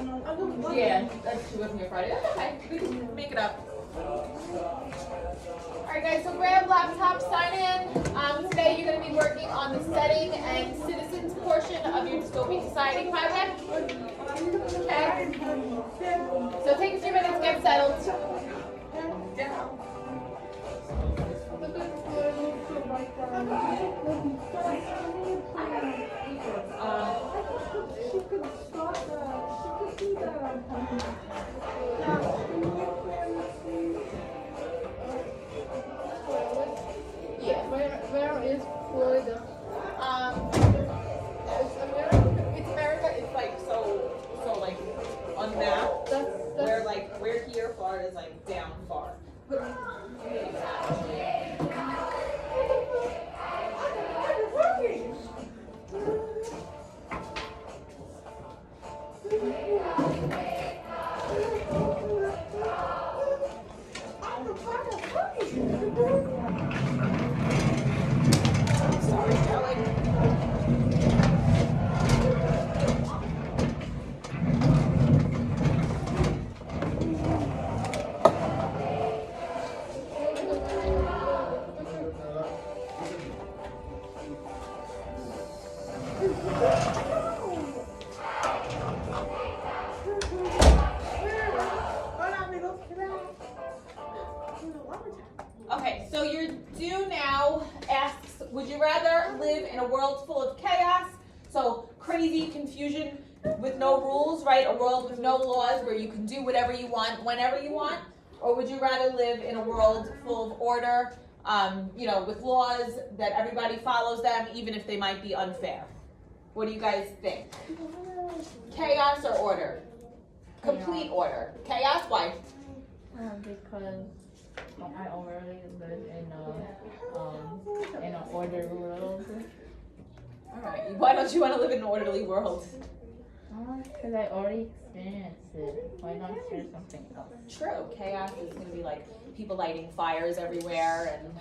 Yeah, that's she wasn't here Friday. That's okay. We can make it up. Alright guys, so grab laptop, sign in. Today you're going to be working on the setting and citizens portion of your dystopian society project. Okay? So take a few minutes to get settled. Yeah, where is Florida? It's America. It's like so like on the map. Where like we're here, Florida's like down far. Sorry, darling. Okay, so your do now asks, would you rather live in a world full of chaos, so crazy confusion with no rules, right? A world with no laws where you can do whatever you want, whenever you want, or would you rather live in a world full of order, with laws that everybody follows them, even if they might be unfair? What do you guys think? Chaos or order? Complete order. Chaos? Why? Because I already live in an order world. Alright, why don't you want to live in an orderly world? Because I already experienced it. Why not share something else? True. Chaos is going to be like people lighting fires everywhere and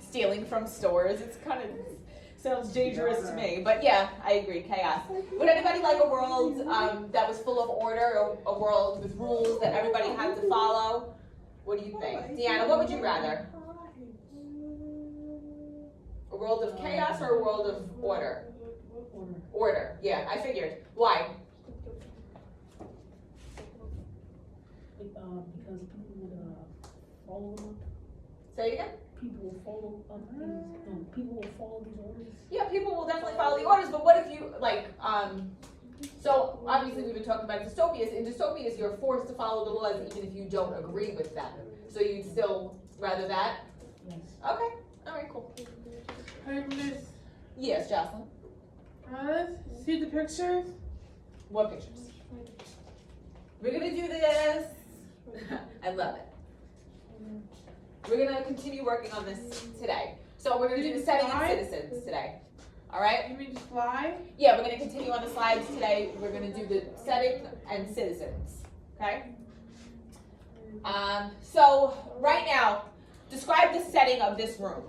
stealing from stores. It's kind of sounds dangerous to me. But yeah, I agree. Chaos. Would anybody like a world that was full of order, or a world with rules that everybody had to follow? What do you think? Deanna, what would you rather? A world of chaos or a world of order? Order. Yeah, I figured. Why? Because people would follow them. Say it again? People will follow these orders. Yeah, people will definitely follow the orders, but what if you, so obviously we've been talking about dystopias. In dystopias, you're forced to follow the laws even if you don't agree with them. So you'd still rather that? Yes. Okay. All right, cool. Hey, Miss, Yes, Jocelyn. let's see the pictures. What pictures? We're going to do this. I love it. We're going to continue working on this today. So we're going to do the setting and citizens today. All right? You mean fly? Yeah, we're going to continue on the slides today. We're going to do the setting and citizens. Okay? So right now, describe the setting of this room.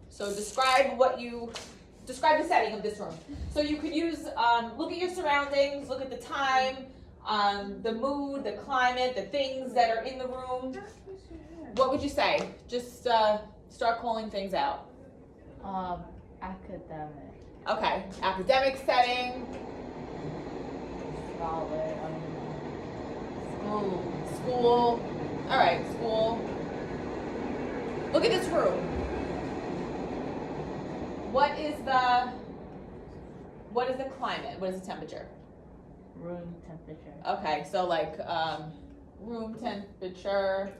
So describe the setting of this room. So you could use, look at your surroundings, look at the time, the mood, the climate, the things that are in the room. What would you say? Just start calling things out. Academic. Okay, academic setting. Scholar. School. All right, school. Look at this room. What is the climate? What is the temperature? Room temperature. Okay, so like room temperature.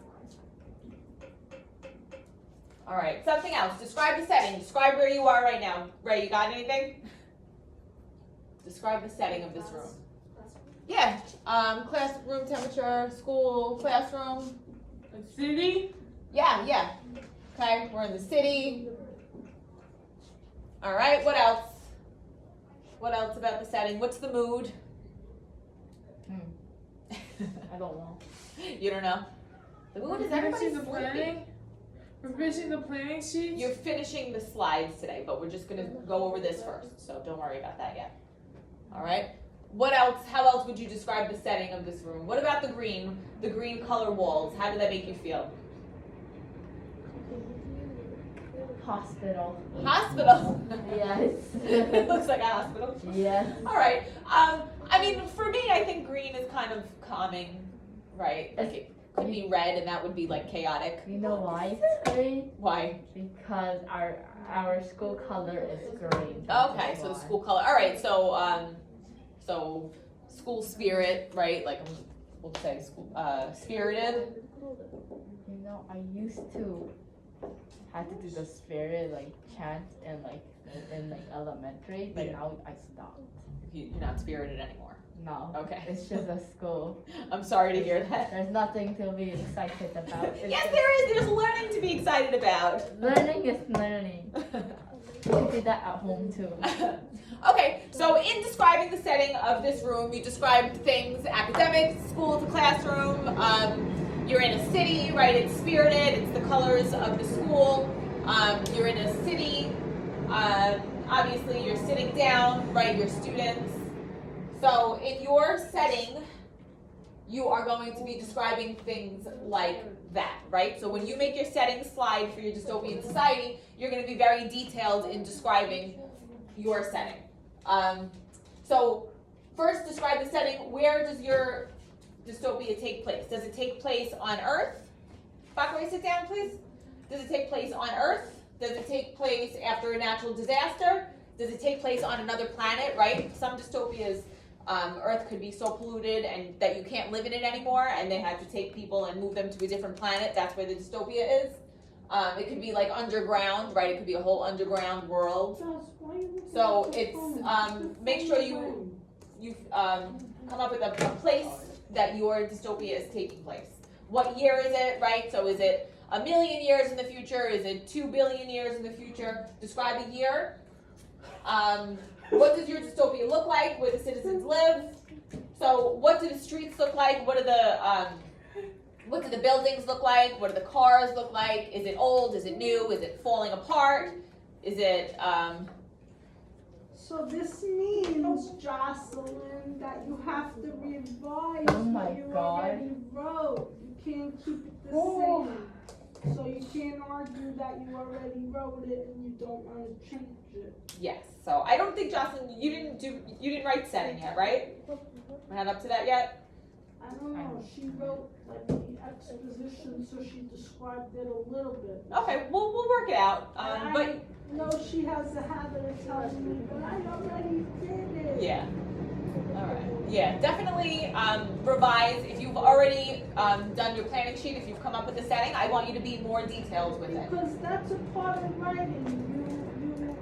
All right, something else. Describe the setting. Describe where you are right now. Ray, you got anything? Describe the setting of this room. Yeah, classroom temperature, school, classroom. A city? Yeah. Okay, we're in the city. All right, what else? What else about the setting? What's the mood? I don't know. You don't know? The mood is everybody's the planning? We're finishing the planning sheet? You're finishing the slides today, but we're just going to go over this first, so don't worry about that yet. All right? What else? How else would you describe the setting of this room? What about the green color walls? How did that make you feel? Hospital. Hospital. Yes. It looks like a hospital. Yes. All right. I mean, for me, I think green is kind of calming, right? Like it could be red, and that would be like chaotic. You know why it's green? Why? Because our school color is green. Okay, so the school color. All right, so school spirit, right? Like we'll say school spirited. You know, I used to have to do the spirit like chant in elementary, but Yeah. now I stopped. You're not spirited anymore. No. Okay. It's just a school. I'm sorry to hear that. There's nothing to be excited about. It's Yes, just- there is. There's learning to be excited about. Learning is learning. You can do that at home too. Okay, so in describing the setting of this room, you described things: academics, school to classroom. You're in a city, right? It's spirited. It's the colors of the school. You're in a city. Obviously, you're sitting down, right? You're students. So in your setting, you are going to be describing things like that, right? So when you make your setting slide for your dystopian society, you're going to be very detailed in describing your setting. So first, describe the setting. Where does your dystopia take place? Does it take place on Earth? Bakwe, sit down, please. Does it take place on Earth? Does it take place after a natural disaster? Does it take place on another planet, right? Some dystopias, Earth could be so polluted and that you can't live in it anymore, and they had to take people and move them to a different planet. That's where the dystopia is. It could be like underground, right? It could be a whole underground world. So it's make sure you come up with a place that your dystopia is taking place. What year is it, right? So is it 1 million years in the future? Is it 2 billion years in the future? Describe a year. What does your dystopia look like? Where the citizens live? So what do the streets look like? What do the buildings look like? What do the cars look like? Is it old? Is it new? Is it falling apart? Is it So this means, Jocelyn, that you have to revise Oh my what you God. already wrote. You can't keep it the same. So you can't argue that you already wrote it and you don't want to change it. yes? So I don't think, Jocelyn, you didn't write setting yet, right? We're not up to that yet. I don't know, she wrote like the exposition, so she described it a little bit. Okay, we'll work it out. And But I know she has a habit of telling me, but I already did it. yeah. All right. Yeah, definitely revise. If you've already done your planning sheet, if you've come up with a setting, I want you to be more detailed with it. Because that's a part of writing. You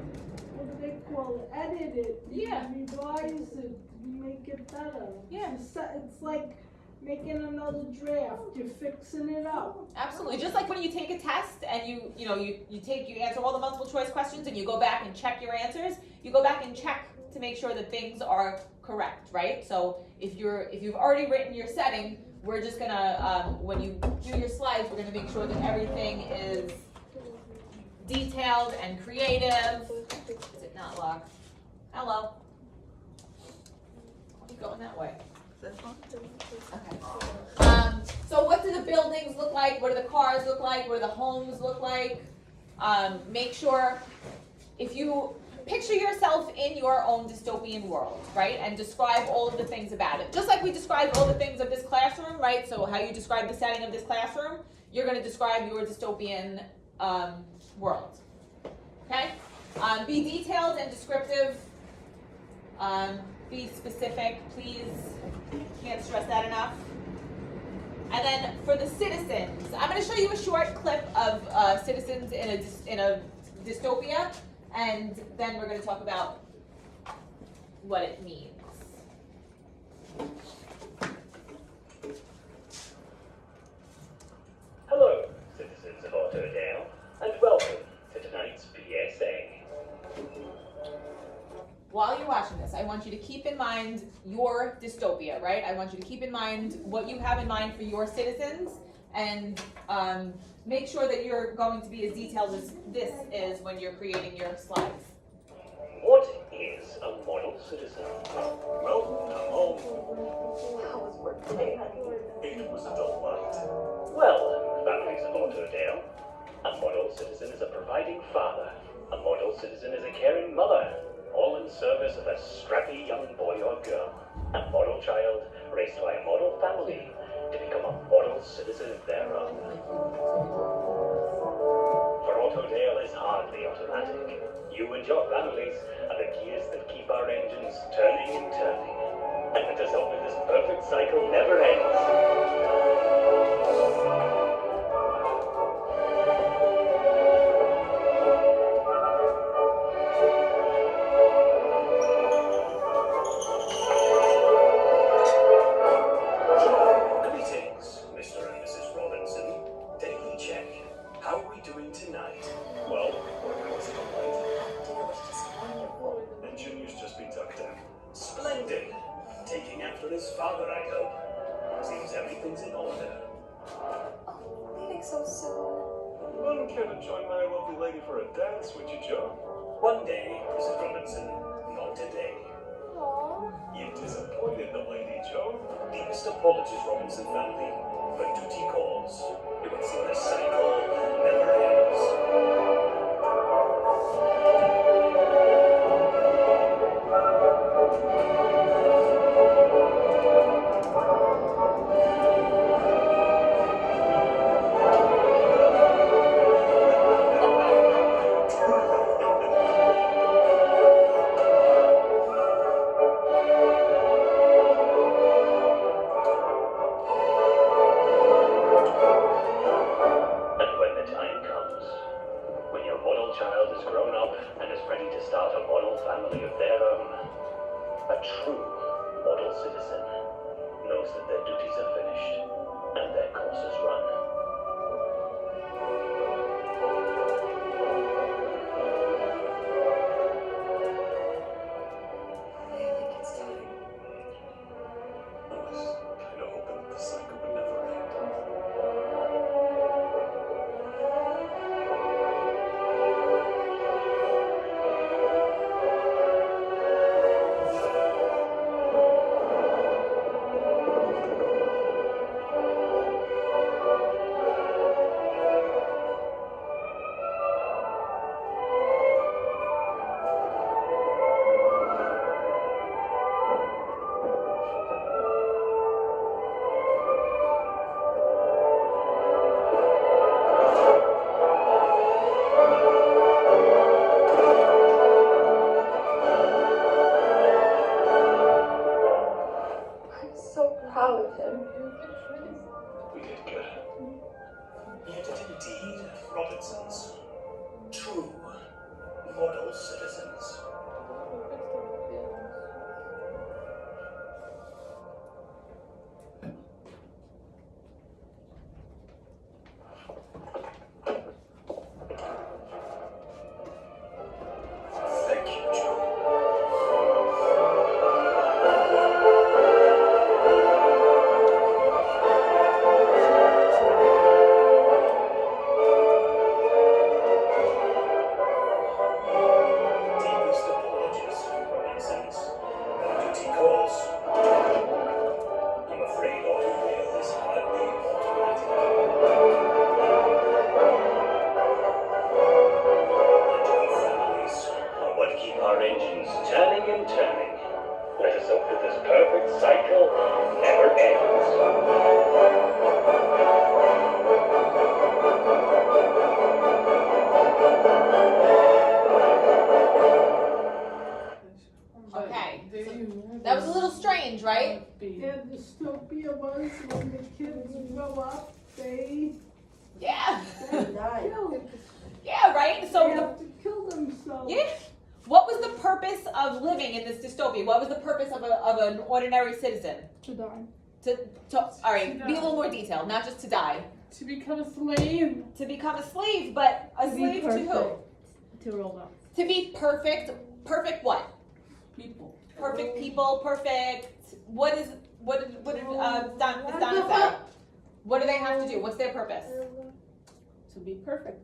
what do they call it? Edit it. Yeah. You revise it. You make it better. Yeah. It's like making another draft. You're fixing it up. Absolutely. Just like when you take a test and you answer all the multiple choice questions and you go back and check your answers, you go back and check to make sure that things are correct, right? So if you've already written your setting, we're just gonna when you do your slides, we're gonna make sure that everything is detailed and creative. Is it not locked? Hello. Keep going that way. Is this one? Okay. So what do the buildings look like? What do the cars look like? What do the homes look like? Make sure if you picture yourself in your own dystopian world, right? And describe all of the things about it. Just like we described all the things of this classroom, right? So how you describe the setting of this classroom, you're going to describe your dystopian world. Okay? Be detailed and descriptive. Be specific, please. Can't stress that enough. And then for the citizens, I'm going to show you a short clip of citizens in a dystopia, and then we're going to talk about what it means. Hello, citizens of Otterdale, and welcome to tonight's PSA. While you're watching this, I want you to keep in mind your dystopia, right? I want you to keep in mind what you have in mind for your citizens, and make sure that you're going to be as detailed as this is when you're creating your slides. What is a model citizen. Well, I'm home. How was work today, honey? It was a delight. Well, families of Autodale, a model citizen is a providing father. A model citizen is a caring mother, all in service of a scrappy young boy or girl. A model child raised by a model family to become a model citizen of their own. For Autodale is hardly automatic. You and your families are the gears that keep our engines turning and turning. And let us hope that this perfect cycle never ends. Greetings, Mr. and Mrs. Robinson. Daily check. How are we doing tonight? Well, working was a delight. Dinner was just wonderful. And Junior's just been tucked in. Splendid. Taking after his father, I hope. Seems everything's in order. Oh, leaving so soon. Wouldn't care to join my lovely lady for a dance, would you, Joe? One day, Mrs. Robinson. Not today. Aww. You disappointed the lady, Joe. Deepest apologies, Robinson family. But duty calls. It would seem the cycle never ends. And when the time comes, when your model child is grown up and is ready to start a model family of their own, a true model citizen knows that their duties are finished and their course is run. I think it's time. I was kind of hoping that the cycle would never end. I'm so proud of him. We did good. You did indeed, Robinsons. True model citizens. Thank you, Joe. Deepest apologies, Robinsons. Duty calls. I'm afraid Autodale is hardly automatic. And our families And what keep our engines turning and turning. Let us hope that this perfect cycle never ends. Okay, that was a little strange, right? Yeah, dystopia was when the kids grow up, they Yeah. kill. Yeah, right? They So, have to kill themselves. yeah. What was the purpose of living in this dystopia? What was the purpose of an ordinary citizen? To die. All right, be a little more detailed, not just to die. To become a slave. To become a slave, but a To be slave to who? perfect. To robots. To be perfect. Perfect what? People. Perfect people, perfect. What did Donna say? What do they have to do? What's their purpose? To be perfect.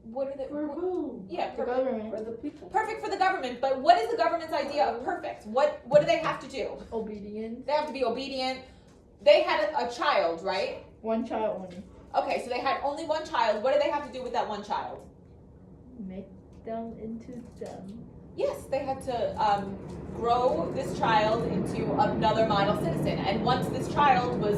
what are the For who? yeah The perfect. government. For the people. Perfect for the government, but what is the government's idea of perfect? What do they have to do? Obedience. They have to be obedient. They had a child, right? One child only. Okay, so they had only one child. What do they have to do with that one child? Make them into them. Yes, they had to grow this child into another model citizen. And once this child was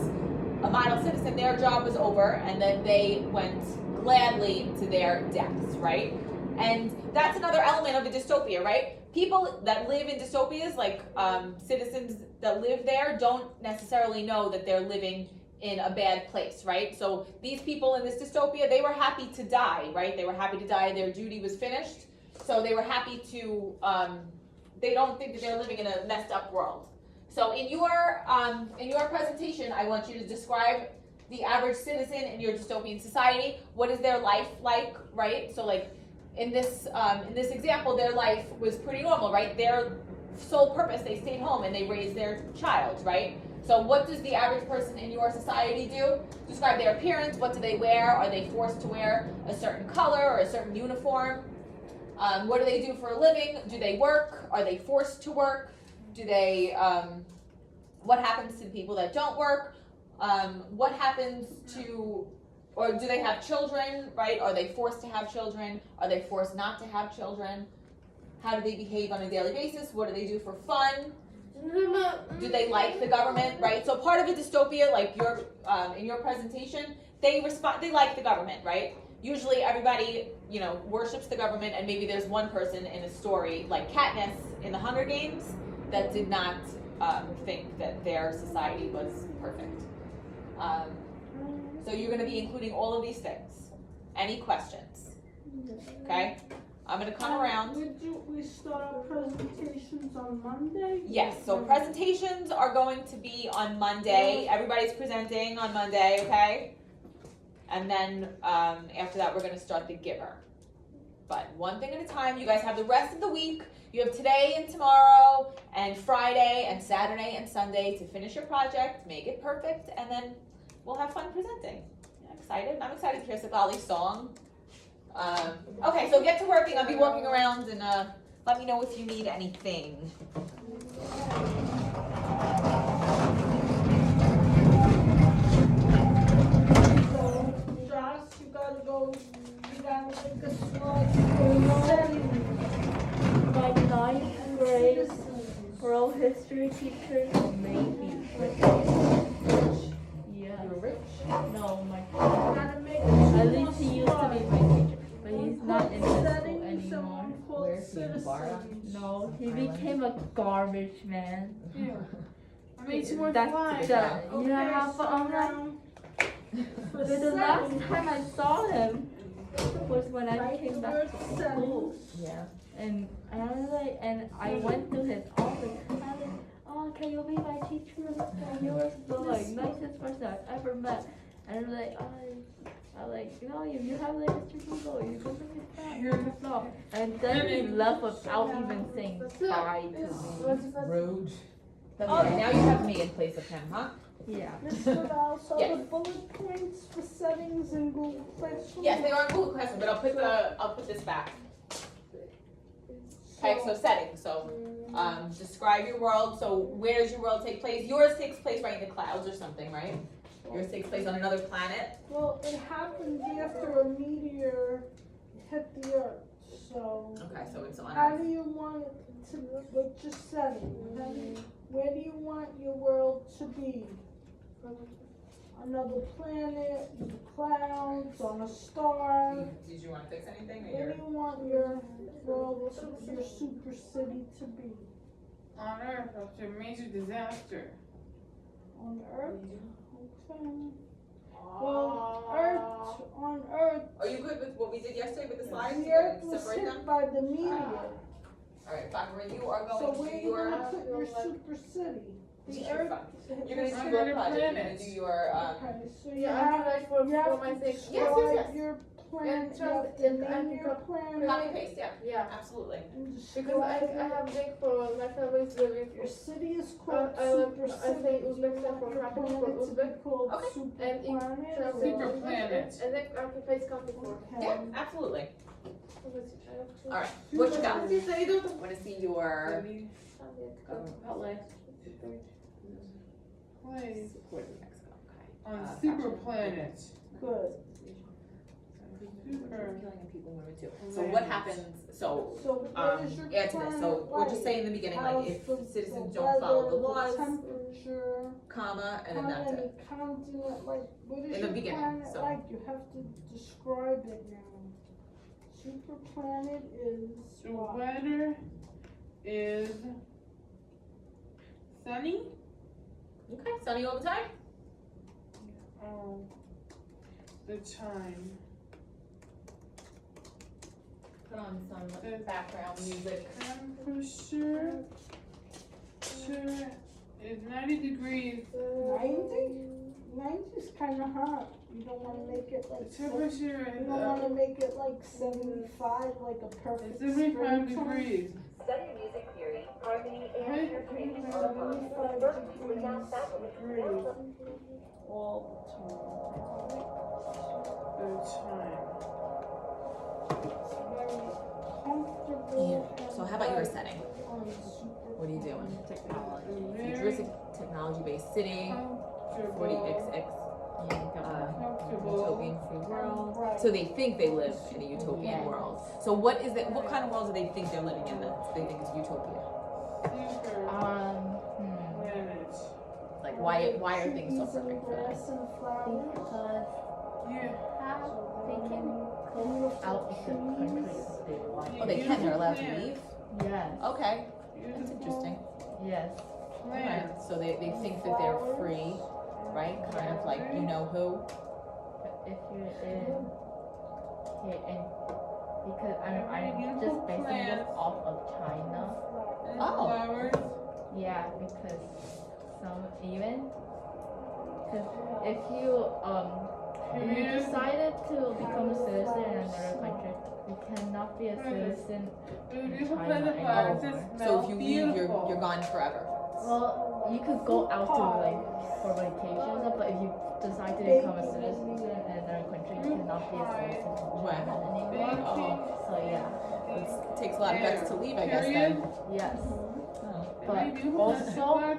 a model citizen, their job was over, and then they went gladly to their deaths, right? And that's another element of a dystopia, right? People that live in dystopias, like citizens that live there, don't necessarily know that they're living in a bad place, right? So these people in this dystopia, they were happy to die, right? They were happy to die. Their duty was finished. So they were happy to, they don't think that they're living in a messed up world. So in your presentation, I want you to describe the average citizen in your dystopian society. What is their life like, right? So like in this example, their life was pretty normal, right? Their sole purpose, they stayed home and they raised their child, right? So what does the average person in your society do? Describe their appearance. What do they wear? Are they forced to wear a certain color or a certain uniform? What do they do for a living? Do they work? Are they forced to work? Do they, what happens to the people that don't work? What happens to, or do they have children, right? Are they forced to have children? Are they forced not to have children? How do they behave on a daily basis? What do they do for fun? Do they like the government, right? So part of a dystopia, like in your presentation, they like the government, right? Usually everybody, worships the government, and maybe there's one person in a story, like Katniss in the Hunger Games, that did not think that their society was perfect. So you're going to be including all of these things. Any questions? Okay? I'm going to come around. We start our presentations on Monday? Yes, so presentations are going to be on Monday. Everybody's presenting on Monday, okay? And then after that, we're going to start the giver. But one thing at a time. You guys have the rest of the week. You have today and tomorrow and Friday and Saturday and Sunday to finish your project, make it perfect, and then we'll have fun presenting. I'm excited. I'm excited to hear Sifali's song. Okay, so get to working. I'll be walking around, and let me know if you need anything. Josh, you gotta make a slide for settings. My ninth grade world history teacher made me rich. Yeah. You're rich. No, my Gotta make at least he used to be my teacher, but he's not in this school settings anymore. Where's he, in Florida? No, he became a garbage man. I made two more That's flies. that. You know how I'm like. But the last time I saw him was when I came back to school. Yeah. And I was like, and I went to his office. I was like, oh, can you be my teacher? And you were the nicest person I've ever met. And I'm like, I like, if you have like Mr. Google, you go to his back. Here's the stuff. And then he left without even saying bye to me. Rude. That's okay. Now you have me in place of him, huh? Yeah. Mr. Val, so Yes. the bullet points for settings in Google Classroom? Yes, they are in Google Classroom, but I'll put this back. Okay, so settings. So describe your world. So where does your world take place? Yours takes place right in the clouds or something, right? Yours takes place on another planet. Well, it happens after a meteor hit the Earth, so Okay, so it's on how Earth. do you want it to, like, just setting? Where do you want your world to be? Another planet, the clouds, on a star? Did you want to fix anything? Where do you want your world, your super city to be? On Earth after a major disaster. On Earth? Okay. Well, on Earth, Are you good with what we did yesterday with the slides? the You Earth can was separate hit them? by the meteor. Alright, Fakra, you are So going where to are you your gonna put your super city? This The is your Earth. fun. You're gonna do I'm your gonna project. You're plan gonna it. do your Okay, so you Yeah, have, I'm like for you have my to sake. Yes, describe yes. your plan, And you trust have to in the name your Africa- plan. Copy paste, yeah, Yeah. absolutely. And Because describe I it. have big for my family's living. Your city is called I live- Super I City. say Do you Uzbekistan want for your happy, planet for to be Uzbek. called Okay. Super And in Planet? travel. Super planet. And then I can place copy for. Okay. Yeah, absolutely. All All right, what you got? What I want to see your Play support in Mexico. Okay. on super planet. Good. Super. Killing people women too. So what happens? So So what is your add to this. So planet we're just like? saying in the beginning, like How's if the citizens weather, don't follow the laws, temperature, comma, and then how that's many it. continent, like, what is In the your beginning, planet so. like? You have to describe it now. Super planet is The what? weather is sunny. Okay, sunny all the time. The time. Put on some background music. Temperature is 90 degrees. 90? 90 is kind of hot. You don't want to make it The like temperature you is don't want to make it like 75, like a perfect 75 springtime. degrees. Study music theory, harmony, and Right. interpretation. 75 Berkeley would now faculty. degrees all The time. the time. It's very comfortable. Yeah. and So how about your bright setting? on Super What are you Planet. doing? Technology. Very Futuristic technology-based city. comfortable. 40XX. Comfortable. Utopian free world. Right. So they think they live in a utopian world. So what is it? What kind of world do they think they're living in that they think is utopia? Super planet. Like why are things so Trees and perfect for them? grass and flowers. Because Yeah. they can go out of the country if they want. Oh, they can. They're allowed to leave. Yes. Okay, that's Beautiful interesting. Yes. Alright, planet. so they think that they're free, right? Kind of like you know who. If you're in here and because I'm just basing this off of China. And Oh. flowers. Yeah, because some even because if you decided to become a citizen in another country, you cannot be a citizen. Beautiful China planet and flowers. over. It So smells if you leave, beautiful. you're gone forever. Well, you could go out to like for vacations, but if you decide to become a citizen in another country, you cannot be a citizen in China anymore. Oh, So yeah, it takes a lot of guts to leave, I guess. Then. yes. Oh. But also,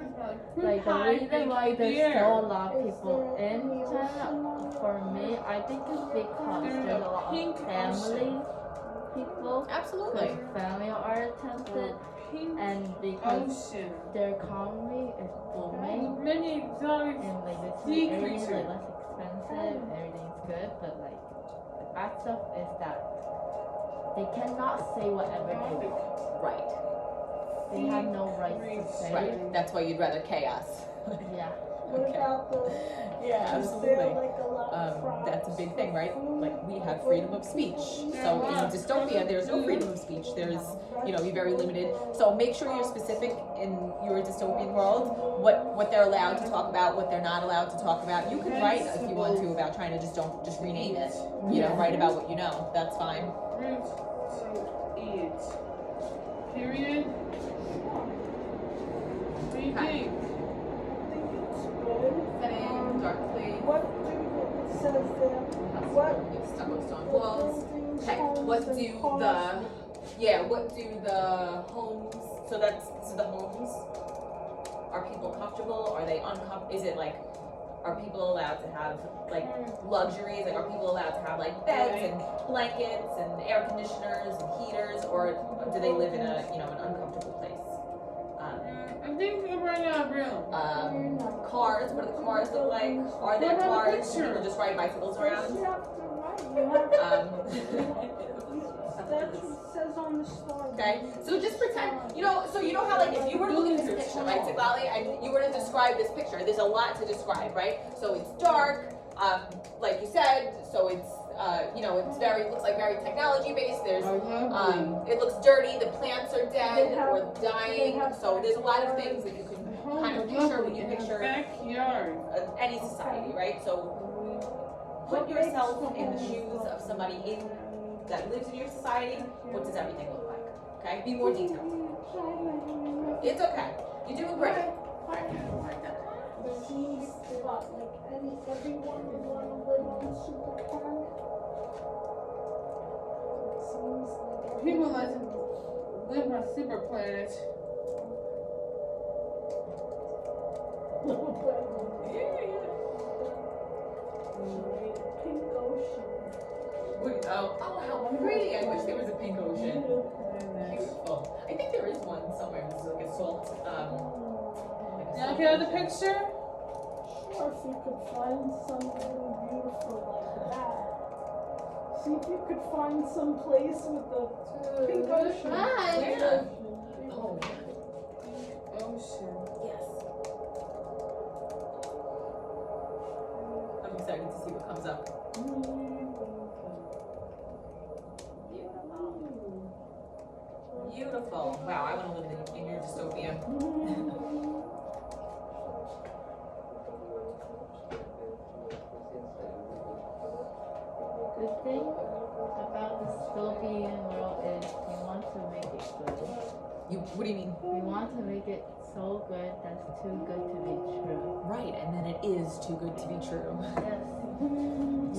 like the reason why there's still a lot of people in China, for me, I think it's because there's a lot of family people. Absolutely. Because family are tempted, Pink and because ocean. their economy is booming, Many exotic and like the sea two areas creatures. like less expensive, everything's good, but like the bad stuff is that they cannot say whatever they want. Right. They have no right to say. Right. That's why you'd rather chaos. Yeah. What Okay. about the, Yeah, is absolutely. there like a lot of That's a big thing, right? food? Like we have freedom of speech. So in dystopia, there's no freedom of speech. There's, you're very limited. So make sure you're specific in your dystopian world, what they're allowed to talk about, what they're not allowed to talk about. You can write if you want to about China, just don't just rename it. Write about what you know. That's fine. Root to eat. Period. What do you Okay. think? I think it's good. Setting, darkly. What do, it says there, what Stuck on stone the walls. buildings, Okay, homes, what and do cars- what do the homes, so the homes, are people comfortable, are they uncomfortable, is it like, are people allowed to have like luxuries, like are people allowed to have like beds and blankets and air conditioners and heaters, or do they live in an uncomfortable place? I think we're running out of room. Cars, what do the cars look like, are there What about the cars, do picture? people just ride bicycles around? You have to write, you have Um, that says on the slide. Okay, so just pretend, so you know how like if you were to look at this picture, right, Tiglali, and you were to describe this picture, there's a lot to describe, right? So it's dark, like you said, so it's, it's looks like very technology based, there's, it looks dirty, the plants are dead or dying, so there's a lot of things that you can kind of picture when you picture Backyard. any society, right? So put yourself in the shoes of somebody that lives in your society. What does everything look like? Okay, be more detailed. It's okay. You're doing great. Seems like everyone would want to live on a super planet. Seems like People like to live on super planet. Pink ocean. Oh, how pretty! I wish there was a pink ocean. Beautiful. I think there is one somewhere. It's like a salt. Like a Now salt get out the ocean. picture. Sure, if you could find something beautiful like that. See if you could find some place with the pink ocean. Hi. Yeah. Oh, Ocean. yes. I'm excited to see what comes up. Beautiful. Wow, I want to live in your dystopia. The thing about the dystopian world is we want to make it good. What do you mean? We want to make it so good that's too good to be true. Right, and then it is too good to be true. Yes.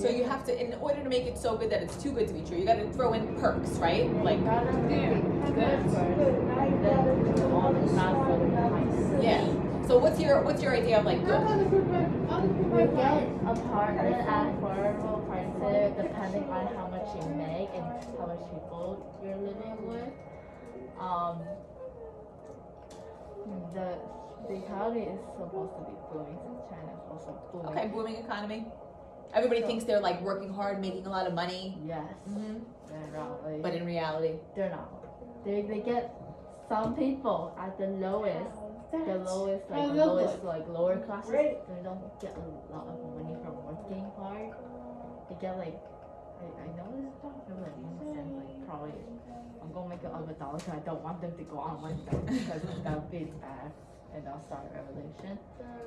So you have to, in order to make it so good that it's too good to be true, you got to throw in perks, right? Like, You gotta make it good first, then do all the not so nice. yeah. So what's your idea of like good? You get apartment at affordable prices depending on how much you make and how much people you're living with. The economy is supposed to be booming since China is also booming. Okay, booming economy. Everybody thinks they're like working hard, making a lot of money. Yes. Mm-hmm. They're not. Like, But in reality, they're not. They get some people at the lowest lower classes. Great. They don't get a lot of money from working hard. They get like I know this stuff. They're like probably I'm gonna make it $100 because I don't want them to go on one though because that would be bad and they'll start a revolution.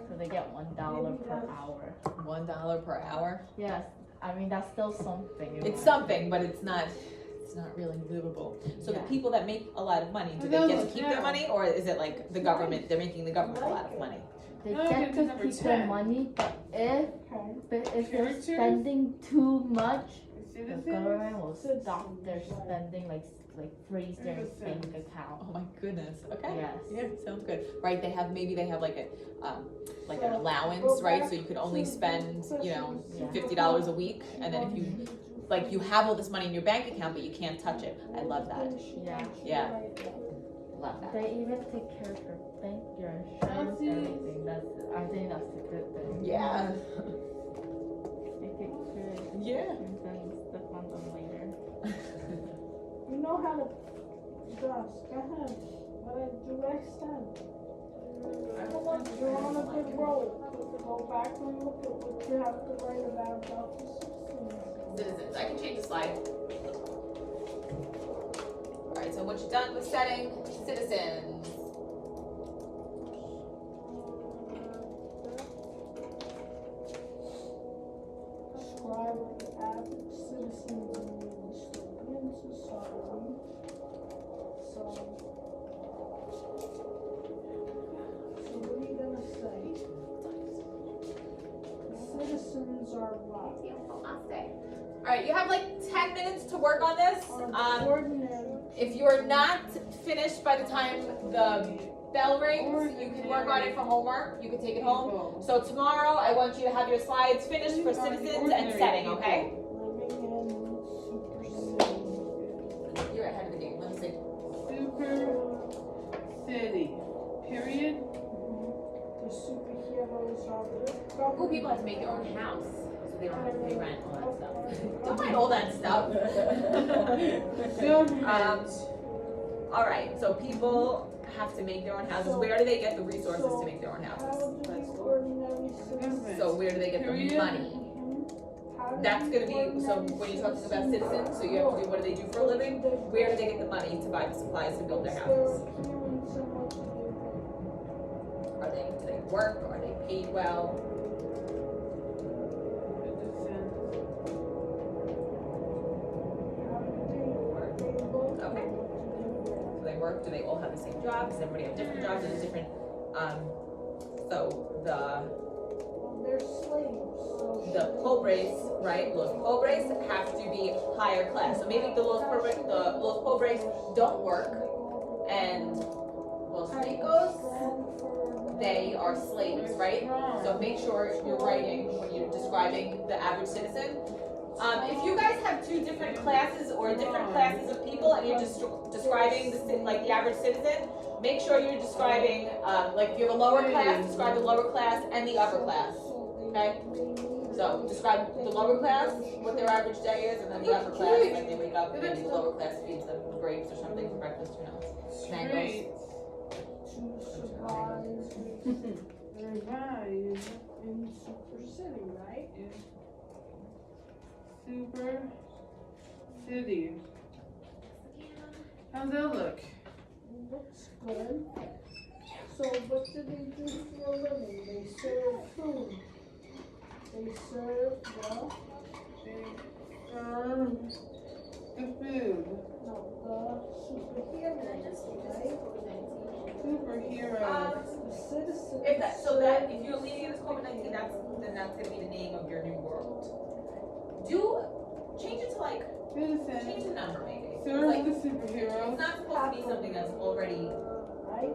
So they get $1 per hour. $1 per hour. Yes, I mean that's still something. It's something, but it's not really livable. So the Yeah. people that make a lot of money, do they get to keep their money, or is it like the government? They're making the government a lot of money. They No, get it's to number keep their 10. money, but if they're Characters? spending too much, the Citizens? government will stop their spending, like freeze their bank Citizens. account. Oh my goodness. Okay. Yes. Yeah, sounds good. Right? They have like an allowance, right? So you could only spend $50 a week, and then if you have all this money in your bank account, but you can't touch it. I love that. Yeah. Yeah. Love that. They even take care of your bank, your insurance, everything. I think that's a good thing. Yeah. Make it good. Yeah. And then stuff on them later. You know how to dress. Go ahead. What do I said? You're on a good roll. Go back and look at what you have to write about the citizens. Citizens. I can change the slide. Alright, so what you've done with setting citizens. Describe what the average citizens in the dystopian society. So what are you gonna say? The citizens are what? Alright, you have like 10 minutes to work on this. Are ordinary. If you're not finished by the time the bell rings, you can work on it for homework. You can take it home. So tomorrow, I want you to have your slides finished for citizens and setting, okay? Living in super city. You're ahead of the game. Let me see. Super city. Period. The superheroes are the Cool people have to make their own house, so they don't have to pay rent, all that stuff. Don't mind all that stuff. All right, so people have to make their own houses. Where do they get the resources to make their own How houses? do the ordinary citizens? So where do they get the money? How do That's the gonna be, so ordinary when you're talking about citizens, so you have to do, what do they do for a living? Where do they get the money to buy the supplies to build their houses? Do they work? Are they paid well? work? Do they all have the same job? Does everybody have different jobs? There's different, so Well, they're slaves, so. the pobres, right? Los pobres have to be higher class. So maybe the los pobres don't work, and los ricos, they are slaves, right? So make sure you're writing when you're describing the average citizen. If you guys have two different classes or different classes of people and you're just describing the average citizen, make sure you're describing, like if you have a lower class, describe the lower class and the upper class, okay? So describe the lower class, what their average day is, and then the upper class, when they wake up, maybe the lower class feeds them grapes or something for breakfast, who knows? Mangoes. Survive. In Super City, right? Super City. How's that look? Looks good. So what do they do for a living? They serve food. They serve The food. the superheroes, right? Superhero. The citizens. If you're leaving this COVID-19, then that's gonna be the name of your new world. Change it to like, change Citizen. the number maybe. Serve Like, the it's superhero. not supposed to be something that's already Right?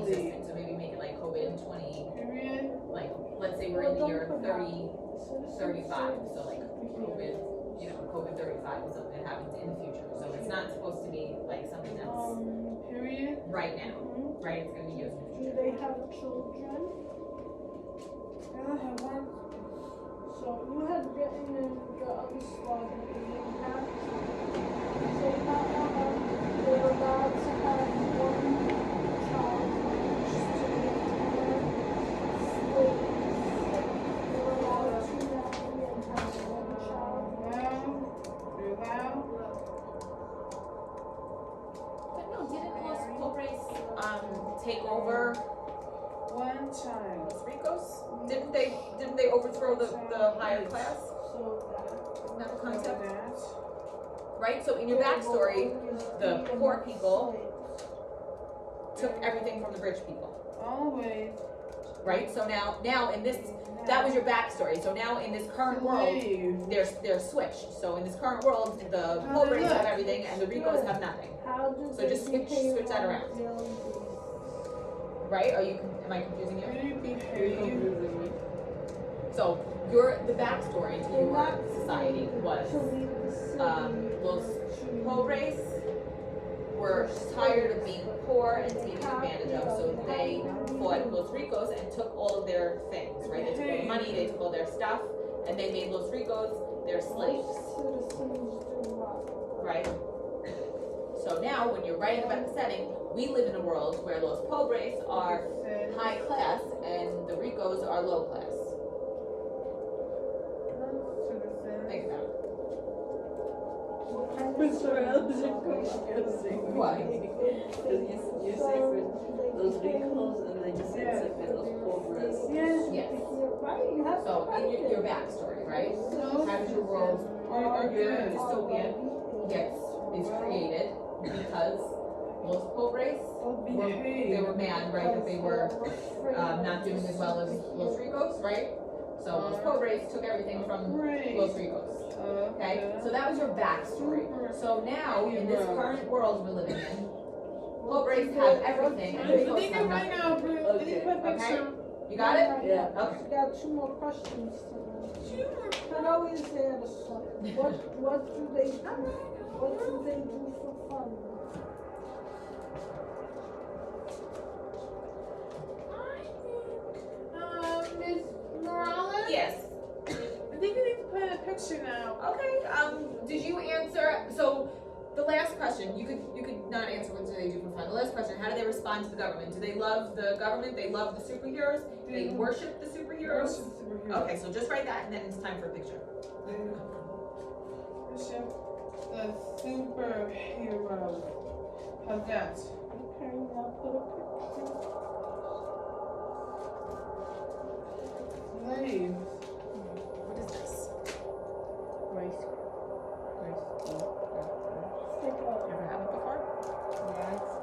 existing, so maybe make it like COVID 20, Period. like, let's say we're in the year 35, so like COVID, COVID 35 is something that happens in the future, so it's not supposed to be like something that's Period. right now, right? It's gonna be used in the Do future. they have children? I have one. So you had written in the other slide that they didn't have children. So they're allowed to have one child each to their slaves. They're allowed to marry and have one child. But no, didn't Los Pobres take over One child. Los Ricos? Didn't they overthrow the higher class? So Isn't that the concept? That. Right? So in your backstory, the poor people took everything from the rich people. Always. Right? So now in this, that was your backstory. So now in this current world, they're switched. So in this current world, the pobres have everything and the ricos have nothing. how do So just switch that around. Right? Am I confusing you? So the backstory to your society was Los Pobres were tired of being poor and taken advantage of, so they fought Los Ricos and took all of their things, right? They took all the money, they took all their stuff, and they made Los Ricos their slaves, right? So now, when you're writing about the setting, we live in a world where Los Pobres are high class and the Ricos are low class. Think about it. Why? You say for those ricos and then you say for those pobres. Yes. Right, you have So in your backstory, right? How does your world, your dystopian is created because Los Pobres they were mad, right? That they were not doing as well as Los Ricos, right? So Los Pobres took everything from Los Ricos. Okay, so that was your backstory. So now in this current world we're living in, Pobres have everything and Ricos have nothing. Okay, you got it? Yeah. Okay. I got two more questions to them. Can always add something. What do they do? What do they do for fun? Miss Morales? Yes. I think we need to put a picture now. Okay. Did you answer? So the last question, you could not answer what do they do for fun. The last question, how do they respond to the government? Do they love the government? They love the superheroes? They worship the superheroes? Okay, so just write that and then it's time for a picture. Worship the superhero. How's that? Okay, now put a picture. Slaves. What is this? Take a Ever had it before? Yeah, it's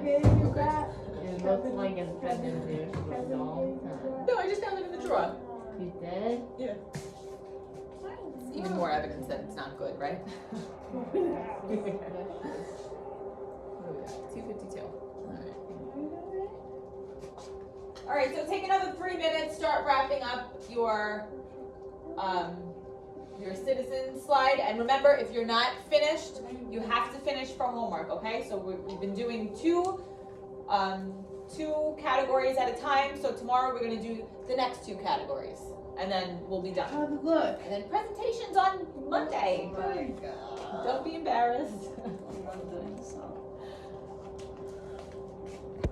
gave you that. It looks like it's been in there for a long time. No, I just found it in the drawer. You did? It's even more evidence that it's not good, right? What do we got? 2:52. All right, so take another 3 minutes. Start wrapping up your citizen slide, and remember, if you're not finished, you have to finish for homework. Okay? So we've been doing two categories at a time. So tomorrow we're going to do the next 2 categories, and then we'll be done. How'd it look? And then presentations on Monday. Don't be embarrassed. I'm doing some.